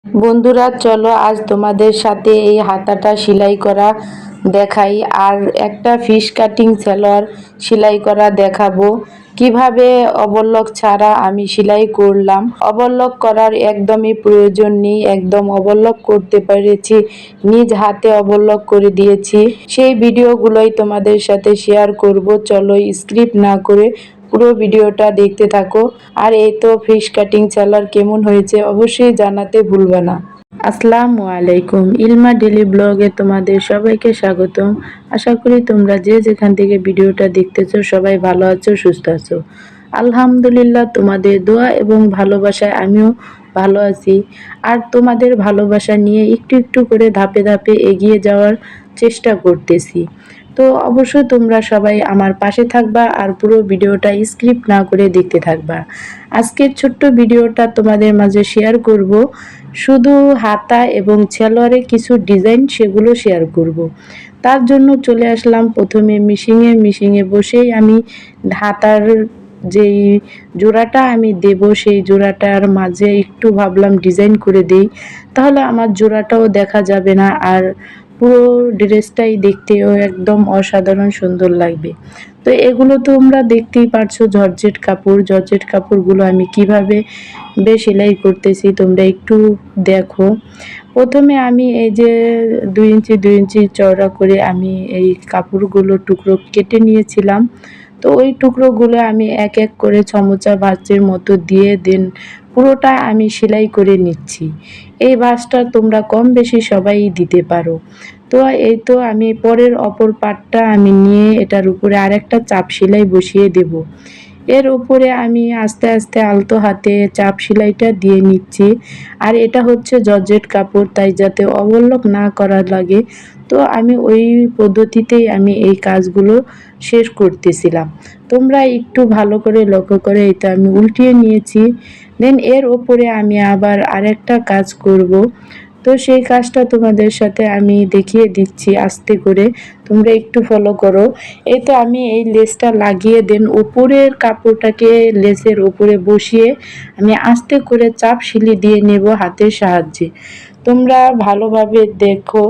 বন্ধুরা, চলো আজ তোমাদের সাথে এই হাতাটা সেলাই করা দেখাই আর একটা ফিশ কাটিং সালোয়ার সেলাই করা দেখাবো। কিভাবে অবলক ছাড়া আমি সেলাই করলাম, অবলক করার একদমই প্রয়োজন নেই, একদম অবলক করতে পেরেছি, নিজ হাতে অবলক করে দিয়েছি। সেই ভিডিওগুলোই তোমাদের সাথে শেয়ার করব। চলো স্ক্রিপ্ট না করে পুরো ভিডিওটা দেখতে থাকো। আর এই তো ফিশ কাটিং সালোয়ার কেমন হয়েছে অবশ্যই জানাতে ভুলবে না। আসসালামু আলাইকুম, ইলমা ডেলি ব্লগে তোমাদের সবাইকে স্বাগতম। আশা করি তোমরা যে যেখান থেকে ভিডিওটা দেখতেছো সবাই ভালো আছো, সুস্থ আছো। আলহামদুলিল্লাহ, তোমাদের দোয়া এবং ভালোবাসায় আমিও ভালো আছি। আর তোমাদের ভালোবাসা নিয়ে একটু একটু করে ধাপে ধাপে এগিয়ে যাওয়ার চেষ্টা করতেছি। তো অবশ্যই তোমরা সবাই আমার পাশে থাকবা আর পুরো ভিডিওটা স্ক্রিপ্ট না করে দেখতে থাকবা। আজকের ছোট্ট ভিডিওটা তোমাদের মাঝে শেয়ার করব, শুধু হাতা এবং সালোয়ারে কিছু ডিজাইন সেগুলো শেয়ার করব। তার জন্য চলে আসলাম প্রথমে মিশিংয়ে বসেই আমি হাতার যেই জোড়াটা আমি দেব সেই জোড়াটার মাঝে একটু ভাবলাম ডিজাইন করে দেই, তাহলে আমার জোড়াটাও দেখা যাবে না আর পুরো ড্রেসটাই দেখতেও একদম অসাধারণ সুন্দর লাগবে। তো এগুলো তোমরা দেখতেই পারছো, জর্জেট কাপড়গুলো আমি কিভাবে সেলাই করতেছি তোমরা একটু দেখো। প্রথমে আমি এই যে 2 ইঞ্চি চওড়া করে আমি এই কাপড়গুলো টুকরো কেটে নিয়েছিলাম। তো ওই টুকরোগুলো আমি এক এক করে ছমচা ভাঁজের মতো দিয়ে দেন পুরোটা আমি সেলাই করে নিচ্ছি। এই ভাঁজটা তোমরা কম বেশি সবাই দিতে পারো। তো এই তো আমি পরের অপর পাটটা আমি নিয়ে এটার উপরে আরেকটা চাপ সেলাই বসিয়ে দেব। এর উপরে আমি আস্তে আস্তে আলতো হাতে চাপ সেলাইটা দিয়ে নিচ্ছি। আর এটা হচ্ছে জর্জেট কাপড়, তাই যাতে অবলক না করা লাগে, তো আমি ওই পদ্ধতিতেই আমি এই কাজগুলো শেষ করতেছিলাম। তোমরা একটু ভালো করে লক্ষ্য করে এটা আমি উল্টিয়ে নিয়েছি। দেন এর ওপরে আমি আবার আরেকটা কাজ করব। তো সেই কাজটা তোমাদের সাথে আমি দেখিয়ে দিচ্ছি আস্তে করে, তোমরা একটু ফলো করো। এই তো আমি এই লেসটা লাগিয়ে দেন উপরের কাপড়টাকে লেসের উপরে বসিয়ে আমি আস্তে করে চাপ সিলি দিয়ে নেব হাতের সাহায্যে। তোমরা ভালোভাবে দেখো,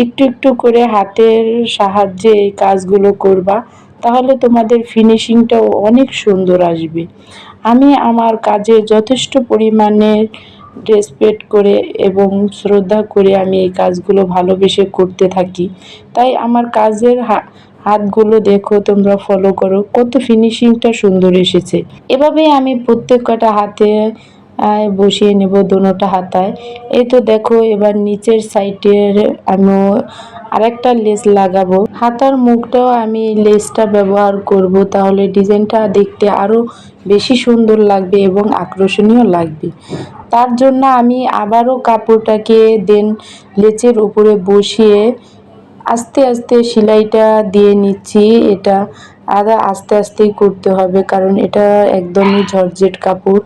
একটু একটু করে হাতের সাহায্যে এই কাজগুলো করবা, তাহলে তোমাদের ফিনিশিংটাও অনেক সুন্দর আসবে। আমি আমার কাজে যথেষ্ট পরিমাণে রেসপেক্ট করে এবং শ্রদ্ধা করে আমি এই কাজগুলো ভালোবেসে করতে থাকি। তাই আমার কাজের হাতগুলো দেখো, তোমরা ফলো করো, কত ফিনিশিংটা সুন্দর এসেছে। এভাবেই আমি প্রত্যেক কটা হাতে বসিয়ে নেব দোনোটা হাতায়। এই তো দেখো, এবার নিচের সাইডের আমি আরেকটা লেস লাগাবো। হাতার মুখটাও আমি লেসটা ব্যবহার করব, তাহলে ডিজাইনটা দেখতে আরো বেশি সুন্দর লাগবে এবং আকর্ষণীয় লাগবে। তার জন্য আমি আবারও কাপড়টাকে দেন লেচের উপরে বসিয়ে আস্তে আস্তে সেলাইটা দিয়ে নিচ্ছি। এটা আস্তে আস্তেই করতে হবে, কারণ এটা একদমই জর্জেট কাপড়।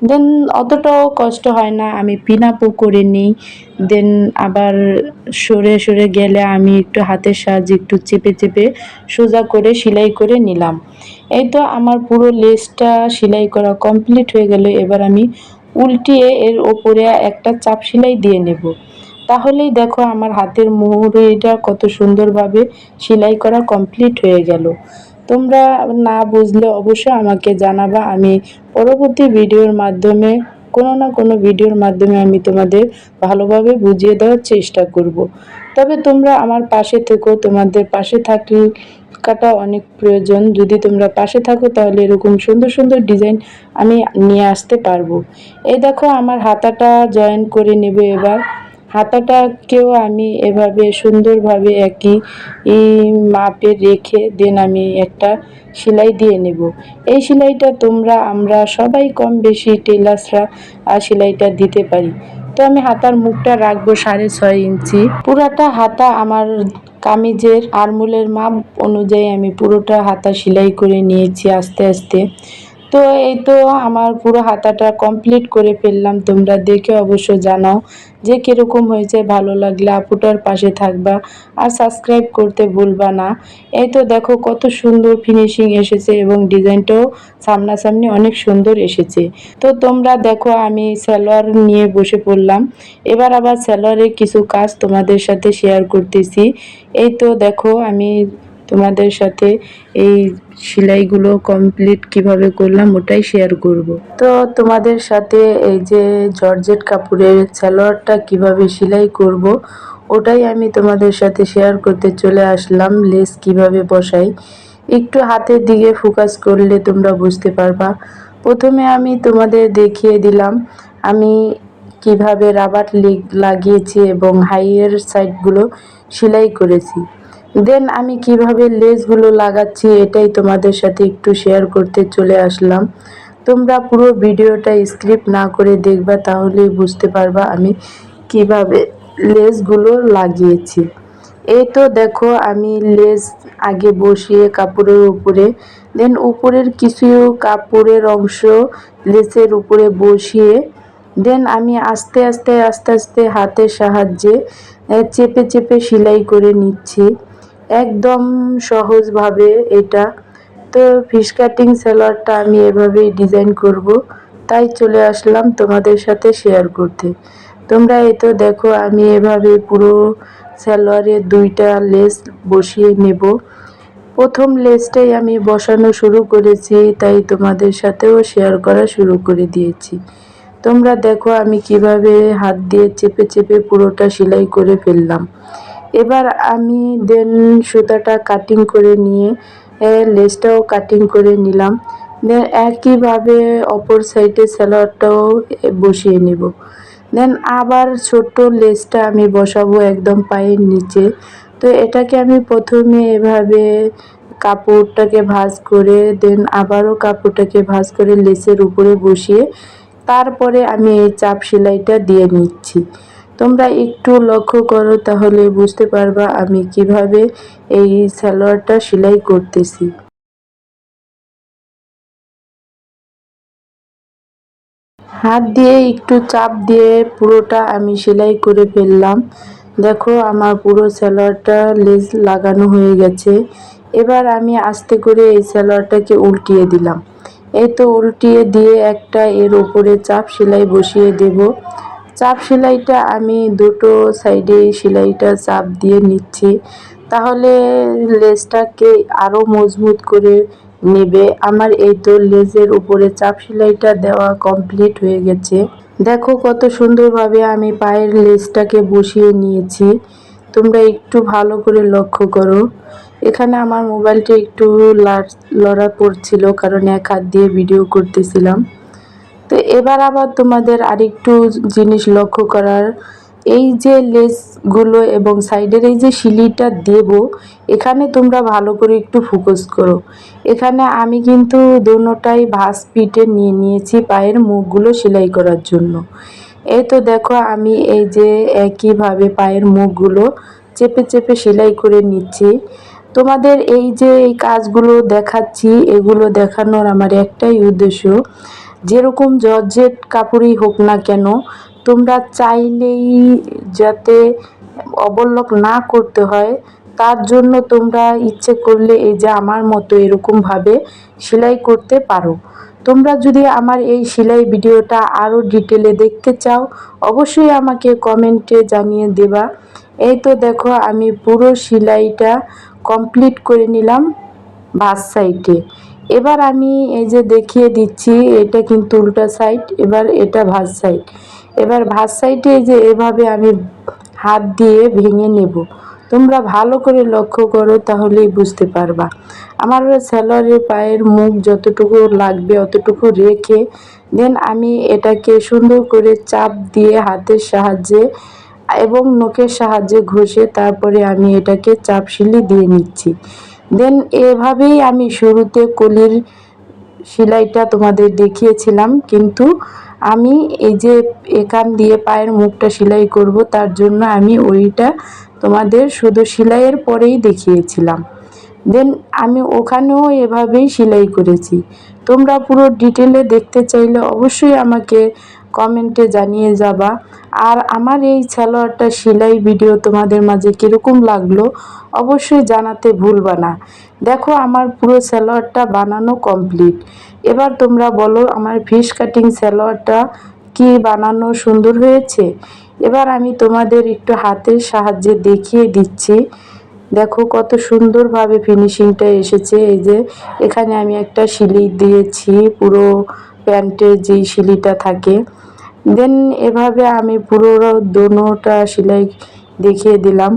দেন অতটাও কষ্ট হয় না, আমি পিন আপও করে নিই। দেন আবার সরে সরে গেলে আমি একটু হাতের সাহায্যে একটু চেপে চেপে সোজা করে সেলাই করে নিলাম। এই তো আমার পুরো লেসটা সেলাই করা কমপ্লিট হয়ে গেল। এবার আমি উল্টিয়ে এর ওপরে একটা চাপ সেলাই দিয়ে নেব। তাহলেই দেখো আমার হাতের মুহুরিটা কত সুন্দরভাবে সেলাই করা কমপ্লিট হয়ে গেল। তোমরা না বুঝলে অবশ্যই আমাকে জানাবা, আমি পরবর্তী ভিডিওর মাধ্যমে কোনো না কোনো ভিডিওর মাধ্যমে আমি তোমাদের ভালোভাবে বুঝিয়ে দেওয়ার চেষ্টা করব। তবে তোমরা আমার পাশে থেকো, তোমাদের পাশে থাকাটা অনেক প্রয়োজন। যদি তোমরা পাশে থাকো তাহলে এরকম সুন্দর সুন্দর ডিজাইন আমি নিয়ে আসতে পারবো। এই দেখো আমার হাতাটা জয়েন করে নেব। এবার হাতাটাকেও আমি এভাবে সুন্দরভাবে একই মাপে রেখে দেন আমি একটা সেলাই দিয়ে নেব। এই সেলাইটা আমরা সবাই কম বেশি টেলার্সরা সেলাইটা দিতে পারি। তো আমি হাতার মুখটা রাখবো 6.5 ইঞ্চি। পুরাটা হাতা আমার কামিজের আরমোলের মাপ অনুযায়ী আমি পুরোটা হাতা সেলাই করে নিয়েছি আস্তে আস্তে। তো এই তো আমার পুরো হাতাটা কমপ্লিট করে ফেললাম। তোমরা দেখে অবশ্য জানাও যে কীরকম হয়েছে। ভালো লাগলে আপুটার পাশে থাকবা আর সাবস্ক্রাইব করতে ভুলবা না। এই তো দেখো কত সুন্দর ফিনিশিং এসেছে এবং ডিজাইনটাও সামনাসামনি অনেক সুন্দর এসেছে। তো তোমরা দেখো আমি সালোয়ার নিয়ে বসে পড়লাম। এবার আবার সালোয়ারের কিছু কাজ তোমাদের সাথে শেয়ার করতেছি। এই তো দেখো আমি তোমাদের সাথে এই সেলাইগুলো কমপ্লিট কিভাবে করলাম ওটাই শেয়ার করব। তো তোমাদের সাথে এই যে জর্জেট কাপড়ের সালোয়ারটা কিভাবে সেলাই করব ওটাই আমি তোমাদের সাথে শেয়ার করতে চলে আসলাম। লেস কিভাবে বসাই একটু হাতের দিকে ফোকাস করলে তোমরা বুঝতে পারবা। প্রথমে আমি তোমাদের দেখিয়ে দিলাম আমি কিভাবে রাবার লাগিয়েছি এবং হাইয়ের সাইডগুলো সেলাই করেছি। দেন আমি কিভাবে লেসগুলো লাগাচ্ছি এটাই তোমাদের সাথে একটু শেয়ার করতে চলে আসলাম। তোমরা পুরো ভিডিওটা স্কিপ না করে দেখবা, তাহলেই বুঝতে পারবা আমি কিভাবে লেসগুলো লাগিয়েছি। এই তো দেখো আমি লেস আগে বসিয়ে কাপড়ের উপরে, দেন উপরের কিছু কাপড়ের অংশ লেসের উপরে বসিয়ে দেন আমি আস্তে আস্তে আস্তে আস্তে হাতের সাহায্যে চেপে চেপে সেলাই করে নিচ্ছি একদম সহজভাবে এটা। তো ফিশ কাটিং সালোয়ারটা আমি এভাবেই ডিজাইন করব, তাই চলে আসলাম তোমাদের সাথে শেয়ার করতে। তোমরা এই তো দেখো আমি এভাবে পুরো সালোয়ারে দুইটা লেস বসিয়ে নেব। প্রথম লেসটাই আমি বসানো শুরু করেছি, তাই তোমাদের সাথেও শেয়ার করা শুরু করে দিয়েছি। তোমরা দেখো আমি কিভাবে হাত দিয়ে চেপে চেপে পুরোটা সেলাই করে ফেললাম। এবার আমি দেন সুতাটা কাটিং করে নিয়ে লেসটাও কাটিং করে নিলাম। দেন একইভাবে অপর সাইডে সালোয়ারটাও বসিয়ে নেব। দেন আবার ছোট্ট লেসটা আমি বসাবো একদম পায়ের নিচে। তো এটাকে আমি প্রথমে এভাবে কাপড়টাকে ভাঁজ করে দেন আবারও কাপড়টাকে ভাঁজ করে লেসের উপরে বসিয়ে তারপরে আমি এই চাপ সেলাইটা দিয়ে নিচ্ছি। তোমরা একটু লক্ষ্য করো, তাহলে বুঝতে পারবা আমি কিভাবে এই সালোয়ারটা সেলাই করতেছি। হাত দিয়ে একটু চাপ দিয়ে পুরোটা আমি সেলাই করে ফেললাম। দেখো আমার পুরো সালোয়ারটা লেস লাগানো হয়ে গেছে। এবার আমি আস্তে করে এই সালোয়ারটাকে উল্টিয়ে দিলাম। এই তো উল্টিয়ে দিয়ে একটা এর উপরে চাপ সেলাই বসিয়ে দেব। চাপ সেলাইটা আমি দুটো সাইডে সেলাইটা চাপ দিয়ে নিচ্ছি, তাহলে লেসটাকে আরও মজবুত করে নেবে। আমার এই তো লেসের উপরে চাপ সেলাইটা দেওয়া কমপ্লিট হয়ে গেছে। দেখো কত সুন্দরভাবে আমি পায়ের লেসটাকে বসিয়ে নিয়েছি। তোমরা একটু ভালো করে লক্ষ্য করো। এখানে আমার মোবাইলটা একটু লড়া পড়ছিল, কারণ এক হাত দিয়ে ভিডিও করতেছিলাম। তো এবার আবার তোমাদের আরেকটু জিনিস লক্ষ্য করার, এই যে লেসগুলো এবং সাইডের এই যে সিলিটা দেব, এখানে তোমরা ভালো করে একটু ফোকাস করো। এখানে আমি কিন্তু দোনোটাই ভাঁজ পিটে নিয়ে নিয়েছি পায়ের মুখগুলো সেলাই করার জন্য। এই তো দেখো আমি এই যে একইভাবে পায়ের মুখগুলো চেপে চেপে সেলাই করে নিচ্ছি। তোমাদের এই যে এই কাজগুলো দেখাচ্ছি, এগুলো দেখানোর আমার একটাই উদ্দেশ্য, যেরকম জর্জেট কাপড়ই হোক না কেন তোমরা চাইলেই যাতে অবলক না করতে হয়, তার জন্য তোমরা ইচ্ছে করলে এই যে আমার মতো এরকমভাবে সেলাই করতে পারো। তোমরা যদি আমার এই সেলাই ভিডিওটা আরও ডিটেলে দেখতে চাও, অবশ্যই আমাকে কমেন্টে জানিয়ে দেবা। এই তো দেখো আমি পুরো সেলাইটা কমপ্লিট করে নিলাম ভাঁজ সাইডে। এবার আমি এই যে দেখিয়ে দিচ্ছি, এটা কিন্তু উল্টা সাইড, এবার এটা ভাঁজ সাইড। এবার ভাঁজ সাইডে এই যে এভাবে আমি হাত দিয়ে ভেঙে নেব। তোমরা ভালো করে লক্ষ্য করো, তাহলেই বুঝতে পারবা। আমার সালোয়ারের পায়ের মুখ যতটুকু লাগবে অতটুকু রেখে দেন আমি এটাকে সুন্দর করে চাপ দিয়ে হাতের সাহায্যে এবং নখের সাহায্যে ঘষে তারপরে আমি এটাকে চাপ সেলাই দিয়ে নিচ্ছি। দেন এভাবেই আমি শুরুতে কলির সেলাইটা তোমাদের দেখিয়েছিলাম, কিন্তু আমি এই যে এখান দিয়ে পায়ের মুখটা সেলাই করব, তার জন্য আমি ওইটা তোমাদের শুধু সেলাইয়ের পরেই দেখিয়েছিলাম। দেন আমি ওখানেও এভাবেই সেলাই করেছি। তোমরা পুরো ডিটেলে দেখতে চাইলে অবশ্যই আমাকে কমেন্টে জানিয়ে যাবা। আর আমার এই সালোয়ারটা সেলাই ভিডিও তোমাদের মাঝে কীরকম লাগলো অবশ্যই জানাতে ভুলবা না। দেখো আমার পুরো সালোয়ারটা বানানো কমপ্লিট। এবার তোমরা বলো আমার ফিশ কাটিং সালোয়ারটা কি বানানো সুন্দর হয়েছে? এবার আমি তোমাদের একটু হাতের সাহায্যে দেখিয়ে দিচ্ছি। দেখো কত সুন্দরভাবে ফিনিশিংটা এসেছে। এই যে এখানে আমি একটা সিলি দিয়েছি, পুরো প্যান্টের যেই সিলিটা থাকে। দেন এভাবে আমি পুরো দোনোটা সেলাই দেখিয়ে দিলাম।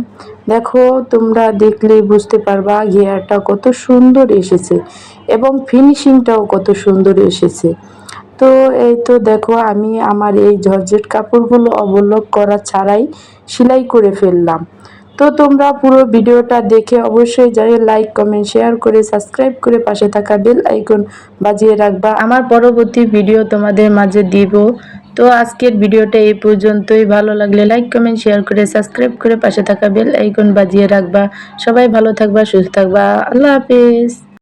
দেখো তোমরা দেখলেই বুঝতে পারবা ঘেয়ারটা কত সুন্দর এসেছে এবং ফিনিশিংটাও কত সুন্দর এসেছে। তো এই তো দেখো আমি আমার এই জর্জেট কাপড়গুলো অবলক করা ছাড়াই সেলাই করে ফেললাম। তো তোমরা পুরো ভিডিওটা দেখে অবশ্যই যাই লাইক কমেন্ট শেয়ার করে সাবস্ক্রাইব করে পাশে থাকা বেল আইকন বাজিয়ে রাখবা, আমার পরবর্তী ভিডিও তোমাদের মাঝে দিব। তো আজকের ভিডিওটা এই পর্যন্তই। ভালো লাগলে লাইক কমেন্ট শেয়ার করে সাবস্ক্রাইব করে পাশে থাকা বেল আইকন বাজিয়ে রাখবা। সবাই ভালো থাকবা, সুস্থ থাকবা। আল্লাহ হাফেজ।